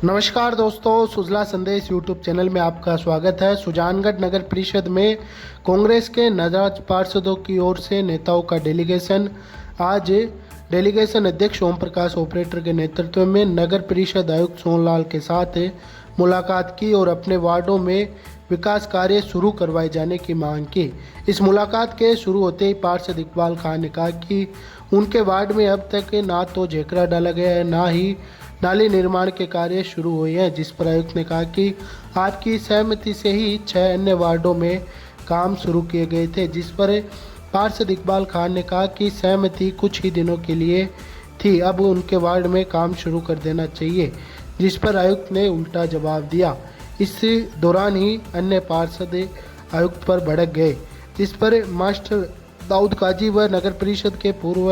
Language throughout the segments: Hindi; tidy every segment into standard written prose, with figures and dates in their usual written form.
नमस्कार दोस्तों, सुजला संदेश यूट्यूब चैनल में आपका स्वागत है। सुजानगढ़ नगर परिषद में कांग्रेस के नाराज पार्षदों की ओर से नेताओं का डेलीगेशन आज डेलीगेशन अध्यक्ष ओम प्रकाश ऑपरेटर के नेतृत्व में नगर परिषद आयुक्त सोनलाल के साथ मुलाकात की और अपने वार्डों में विकास कार्य शुरू करवाए जाने की मांग की। इस मुलाकात के शुरू होते ही पार्षद इकबाल खान ने कहा कि उनके वार्ड में अब तक ना तो झेकरा डाला गया है, ना ही नाली निर्माण के कार्य शुरू हुए हैं, जिस पर आयुक्त ने कहा कि आपकी सहमति से ही 6 अन्य वार्डों में काम शुरू किए गए थे, जिस पर पार्षद इकबाल खान ने कहा कि सहमति कुछ ही दिनों के लिए थी, अब उनके वार्ड में काम शुरू कर देना चाहिए, जिस पर आयुक्त ने उल्टा जवाब दिया। इस दौरान ही अन्य पार्षद आयुक्त पर भड़क गए, जिस पर मास्टर दाऊद काजी व नगर परिषद के पूर्व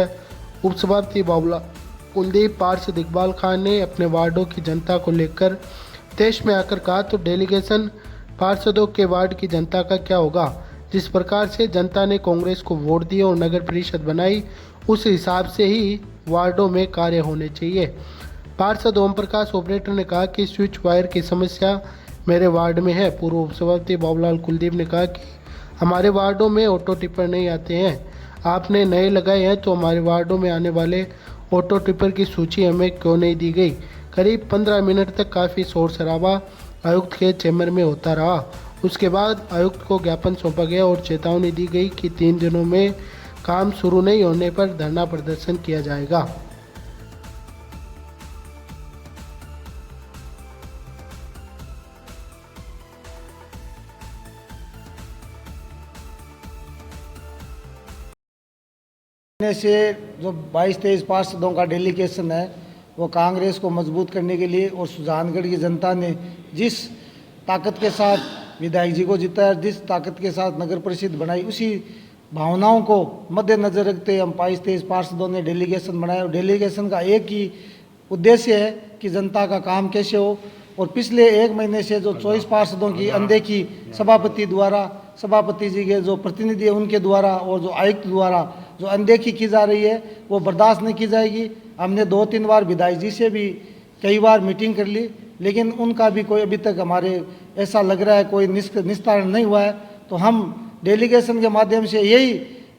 उपसभापति बाबूलाल कुलदीप पार्षद इकबाल खान ने अपने वार्डों की जनता को लेकर देश में आकर कहा तो डेलीगेशन पार्षदों के वार्ड की जनता का क्या होगा। जिस प्रकार से जनता ने कांग्रेस को वोट दिए और नगर परिषद बनाई, उस हिसाब से ही वार्डों में कार्य होने चाहिए। पार्षद ओम प्रकाश ऑपरेटर ने कहा कि स्विच वायर की समस्या मेरे वार्ड में है। पूर्व उपसभापति बाबूलाल कुलदीप ने कहा कि हमारे वार्डों में ऑटो टिपर नहीं आते हैं, आपने नए लगाए हैं तो हमारे वार्डों में आने वाले ऑटो टिपर की सूची हमें क्यों नहीं दी गई। करीब 15 मिनट तक काफ़ी शोर शराबा आयुक्त के चैम्बर में होता रहा। उसके बाद आयुक्त को ज्ञापन सौंपा गया और चेतावनी दी गई कि 3 दिनों में काम शुरू नहीं होने पर धरना प्रदर्शन किया जाएगा। से जो 22-23 पार्षदों का डेलीगेशन है वो कांग्रेस को मजबूत करने के लिए और सुजानगढ़ की जनता ने जिस ताकत के साथ विधायक जी को जिताया, जिस ताकत के साथ नगर परिषद बनाई, उसी भावनाओं को मद्देनजर रखते हम 22-23 पार्षदों ने डेलीगेशन बनाया। और डेलीगेशन का एक ही उद्देश्य है कि जनता का काम कैसे हो। और पिछले 1 महीने से जो 24 पार्षदों की अनदेखी सभापति जी के जो प्रतिनिधि है उनके द्वारा और जो आयुक्त द्वारा जो अनदेखी की जा रही है वो बर्दाश्त नहीं की जाएगी। हमने 2-3 बार विधायक जी से भी कई बार मीटिंग कर ली, लेकिन उनका भी कोई अभी तक हमारे ऐसा लग रहा है कोई निस्तारण नहीं हुआ है। तो हम डेलीगेशन के माध्यम से यही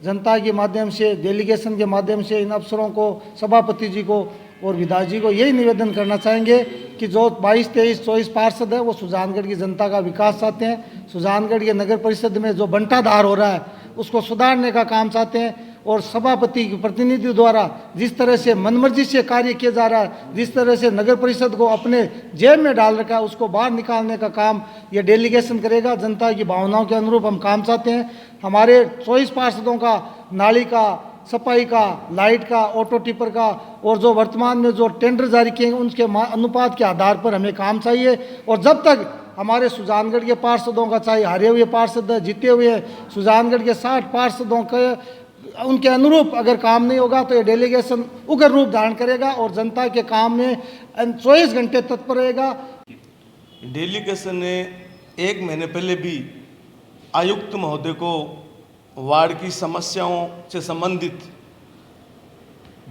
जनता के माध्यम से डेलीगेशन के माध्यम से इन अफसरों को, सभापति जी को और विधायक जी को यही निवेदन करना चाहेंगे कि जो 22-23-24 पार्षद है वो सुजानगढ़ की जनता का विकास चाहते हैं। सुजानगढ़ के नगर परिषद में जो बंटाधार हो रहा है उसको सुधारने का काम चाहते हैं। और सभापति के प्रतिनिधि द्वारा जिस तरह से मनमर्जी से कार्य किया जा रहा है, जिस तरह से नगर परिषद को अपने जेब में डाल रखा है, उसको बाहर निकालने का काम यह डेलीगेशन करेगा। जनता की भावनाओं के अनुरूप हम काम चाहते हैं। हमारे 24 पार्षदों का नाली का, सफाई का, लाइट का, ऑटो टिपर का और जो वर्तमान में जो टेंडर जारी किए हैं उनके अनुपात के आधार पर हमें काम चाहिए। और जब तक हमारे सुजानगढ़ के पार्षदों का, चाहे हारे हुए पार्षद जीते हुए सुजानगढ़ के 60 पार्षदों के उनके अनुरूप अगर काम नहीं होगा तो ये डेलीगेशन उग्र रूप धारण करेगा और जनता के काम में 24 घंटे तत्पर रहेगा। डेलीगेशन ने 1 महीने पहले भी आयुक्त महोदय को वार्ड की समस्याओं से संबंधित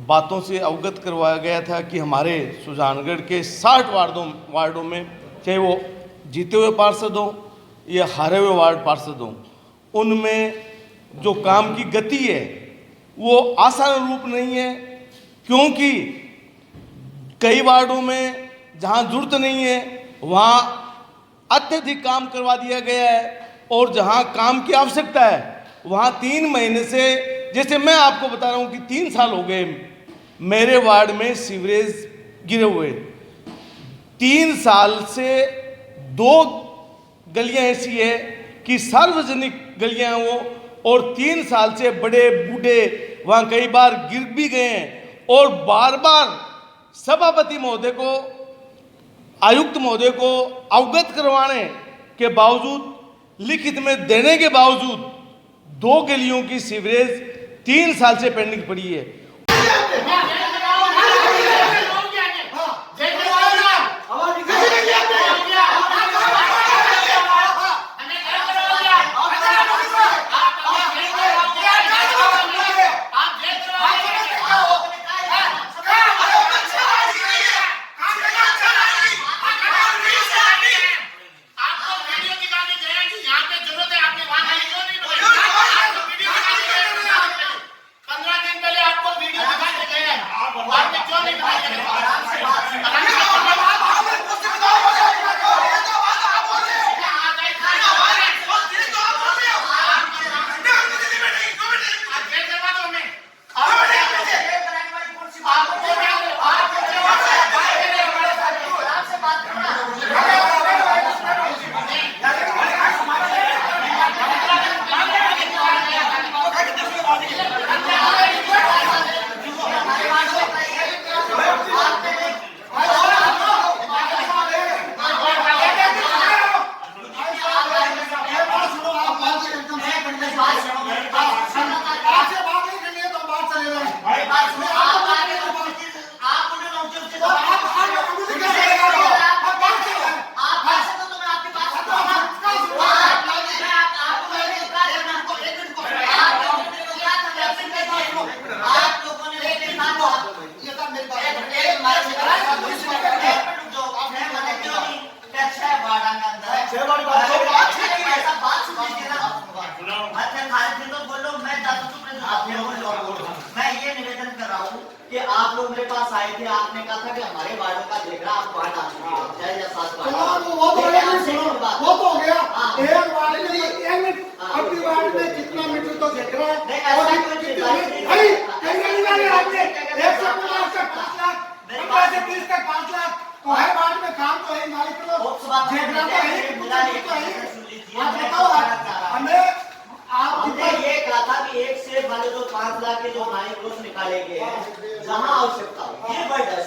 बातों से अवगत करवाया गया था कि हमारे सुजानगढ़ के 60 वार्डों में, चाहे वो जीते हुए पार्षद हों या हारे हुए वार्ड पार्षद हों, उनमें जो काम की गति है वो आसान रूप नहीं है, क्योंकि कई वार्डों में जहां जरूरत नहीं है वहां अत्यधिक काम करवा दिया गया है और जहां काम की आवश्यकता है वहां 3 महीने से, जैसे मैं आपको बता रहा हूं कि 3 साल हो गए मेरे वार्ड में सीवरेज गिरे हुए। 3 साल से 2 गलियां ऐसी है कि सार्वजनिक गलियां वो, और 3 साल से बड़े बूढ़े वहां कई बार गिर भी गए हैं। और बार बार सभापति महोदय को, आयुक्त महोदय को अवगत करवाने के बावजूद, लिखित में देने के बावजूद 2 गलियों की सीवरेज 3 साल से पेंडिंग पड़ी है। जहाँ पे जरूरत है आपने वहाँ खाली क्यों नहीं बनाई? आपको वीडियो दिखाने गए 15 दिन पहले आपको वीडियो दिखाने गए हैं, आपने क्यों नहीं बनाई? मैं ये निवेदन कर रहा हूँ कि आप लोग मेरे पास आए थे, आपने कहा था कि हमारे वार्डों का देख रहा आप वहाँ डाल दीजिए, 6 या 7 वो तो हो गया। एक वार्ड में एक मिनट, अपनी वार्ड में कितना मीटर तो देख रहा है और भाई कहीं नहीं आपने 150 से 5 लाख 15 से 30 तक 5 लाख तो हर वार्ड में काम तो है, मालिक लोग देख रहा तो है। आप बताओ हमें हमने ये कहा था कि एक से वाले जो 5 लाख के जो नाइक रोज निकाले गए हैं जहाँ आवश्यकता हो, ये वर्ड है।